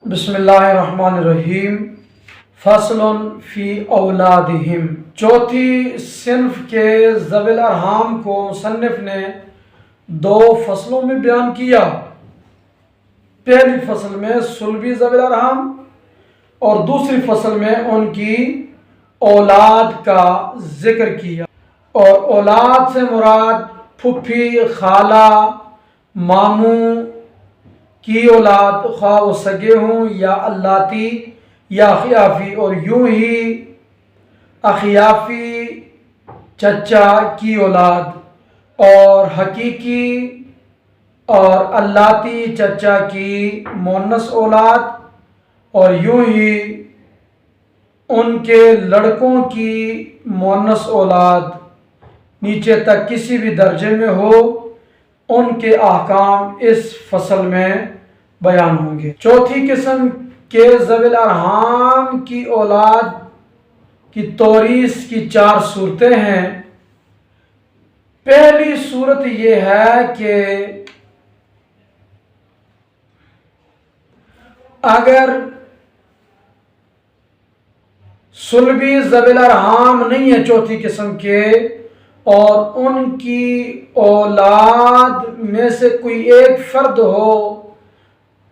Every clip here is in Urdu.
بسم اللہ الرحمن الرحیم۔ فصل فی اولادہم، چوتھی صنف کے ذوی الارحام کو مصنف نے دو فصلوں میں بیان کیا۔ پہلی فصل میں صلبی ذوی الارحام اور دوسری فصل میں ان کی اولاد کا ذکر کیا، اور اولاد سے مراد پھپھی، خالہ، ماموں کی اولاد، خواہ وہ سگے ہوں یا الاتی یا اخیافی، اور یوں ہی اخیافی چچا کی اولاد، اور حقیقی اور الاتی چچا کی مونس اولاد، اور یوں ہی ان کے لڑکوں کی مونس اولاد نیچے تک کسی بھی درجے میں ہو، ان کے احکام اس فصل میں بیان ہوں گے۔ چوتھی قسم کے ذوی الارحام کی اولاد کی توریث کی چار صورتیں ہیں۔ پہلی صورت یہ ہے کہ اگر صلبی ذوی الارحام نہیں ہے چوتھی قسم کے، اور ان کی اولاد میں سے کوئی ایک فرد ہو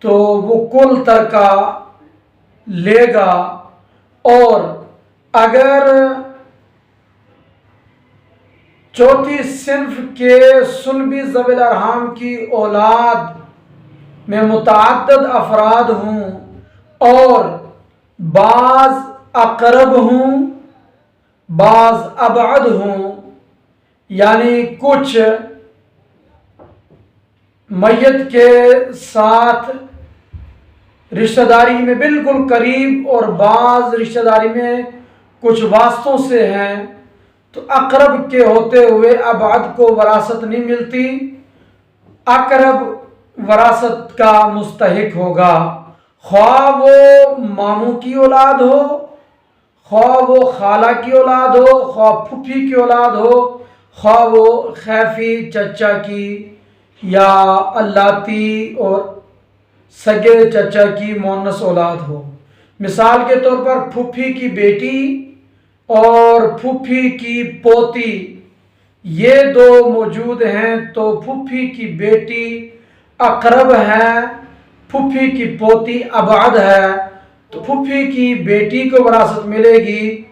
تو وہ کل ترکہ لے گا، اور اگر چوتھی صنف کے صلبی ذوی الارحام کی اولاد میں متعدد افراد ہوں اور بعض اقرب ہوں بعض ابعد ہوں، یعنی کچھ میت کے ساتھ رشتہ داری میں بالکل قریب اور بعض رشتہ داری میں کچھ واسطوں سے ہیں، تو اقرب کے ہوتے ہوئے ابعد کو وراثت نہیں ملتی۔ اقرب وراثت کا مستحق ہوگا، خواہ وہ ماموں کی اولاد ہو، خواہ وہ خالہ کی اولاد ہو، خواہ پھپھی کی اولاد ہو، خواہ وہ خیفی چچا کی یا الاتی اور سگے چچا کی مونس اولاد ہو۔ مثال کے طور پر پھپھی کی بیٹی اور پھپھی کی پوتی، یہ دو موجود ہیں تو پھپھی کی بیٹی اقرب ہے، پھپھی کی پوتی ابعد ہے، تو پھپھی کی بیٹی کو وراثت ملے گی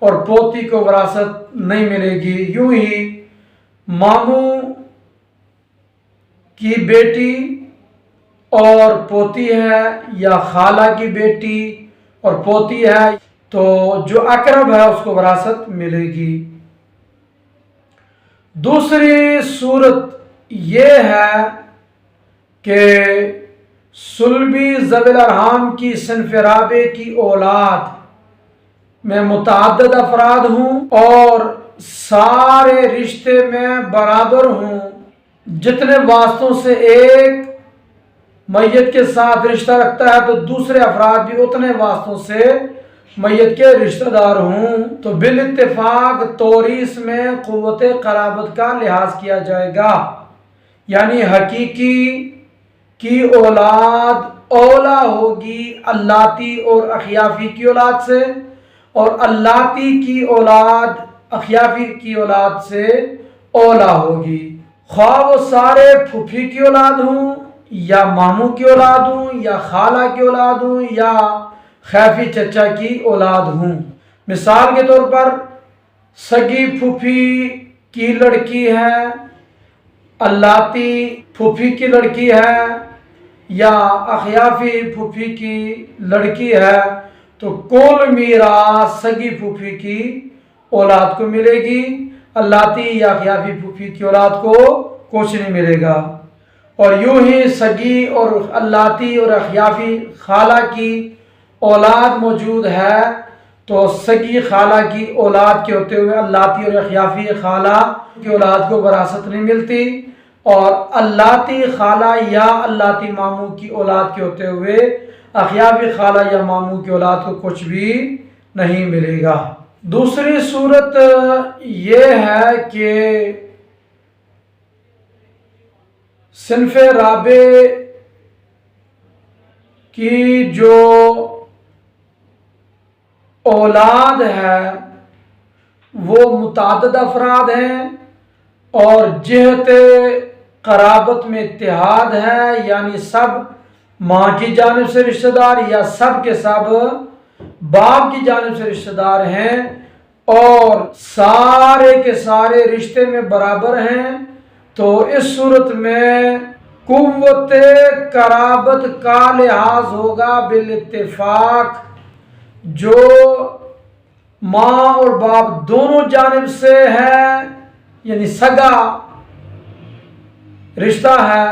اور پوتی کو وراثت نہیں ملے گی۔ یوں ہی ماموں کی بیٹی اور پوتی ہے، یا خالہ کی بیٹی اور پوتی ہے، تو جو اقرب ہے اس کو وراثت ملے گی۔ دوسری صورت یہ ہے کہ صلبی ذوی الارحام کی صنف رابع کی اولاد میں متعدد افراد ہوں اور سارے رشتے میں برابر ہوں۔ جتنے واسطوں سے ایک میت کے ساتھ رشتہ رکھتا ہے تو دوسرے افراد بھی اتنے واسطوں سے میت کے رشتہ دار ہوں، تو بالاتفاق توریث میں قوت قرابت کا لحاظ کیا جائے گا، یعنی حقیقی کی اولاد اولا ہوگی الاتی اور اخیافی کی اولاد سے، اور الاتی کی اولاد اخیافی کی اولاد سے اولا ہوگی، خواہ وہ سارے پھپھی کی اولاد ہوں یا ماموں کی اولاد ہوں یا خالہ کی اولاد ہوں یا خیفی چچا کی اولاد ہوں۔ مثال کے طور پر سگی پھپھی کی لڑکی ہے، الاتی پھپھی کی لڑکی ہے یا اخیافی پھپھی کی لڑکی ہے، تو کل میراث سگی پھپھی کی اولاد کو ملے گی، الاتی یا اخیافی پھپھی کی اولاد کو کچھ نہیں ملے گا۔ اور یوں ہی سگی اور الاتی اور اخیافی خالہ کی اولاد موجود ہے تو سگی خالہ کی اولاد کے ہوتے ہوئے الاتی اور اخیافی خالہ کی اولاد کو وراثت نہیں ملتی، اور الاتی خالہ یا الاتی ماموں کی اولاد کے ہوتے ہوئے اخیافی خالہ یا ماموں کی اولاد کو کچھ بھی نہیں ملے گا۔ دوسری صورت یہ ہے کہ صنف رابع کی جو اولاد ہے وہ متعدد افراد ہیں اور جہت قرابت میں اتحاد ہے، یعنی سب ماں کی جانب سے رشتہ دار یا سب کے سب باپ کی جانب سے رشتہ دار ہیں اور سارے کے سارے رشتے میں برابر ہیں، تو اس صورت میں قوت قرابت کا لحاظ ہوگا بالاتفاق جو ماں اور باپ دونوں جانب سے ہے، یعنی سگا رشتہ ہے،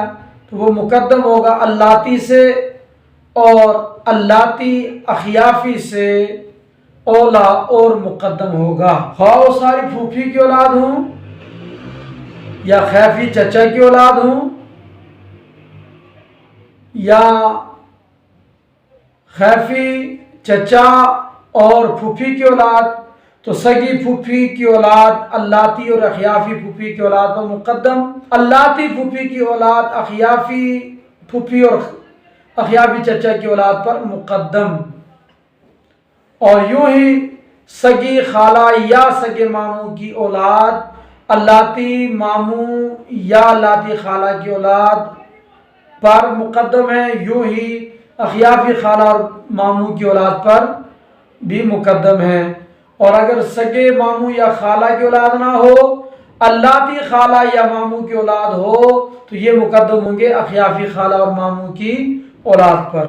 تو وہ مقدم ہوگا اللاتی سے، اور اللاتی اخیافی سے اولا اور مقدم ہوگا، خواہ وہ ساری پھوپھی کی اولاد ہوں یا خیفی چچا کی اولاد ہوں یا خیفی چچا اور پھوپھی کی اولاد، تو سگی پھوپھی کی اولاد اللاتی اور اخیافی پھوپھی کی اولاد پر مقدم، اللاتی پھوپھی کی اولاد اخیافی پھوپھی اور اخیافی چچا کی اولاد پر مقدم، اور یوں ہی سگی خالہ یا سگے ماموں کی اولاد اللاتی ماموں یا اللاتی خالہ کی اولاد پر مقدم ہے، یوں ہی اخیافی خالہ اور ماموں کی اولاد پر بھی مقدم ہے، اور اگر سگے ماموں یا خالہ کی اولاد نہ ہو، اللاتی خالہ یا ماموں کی اولاد ہو، تو یہ مقدم ہوں گے اخیافی خالہ اور ماموں کی اولاد پر۔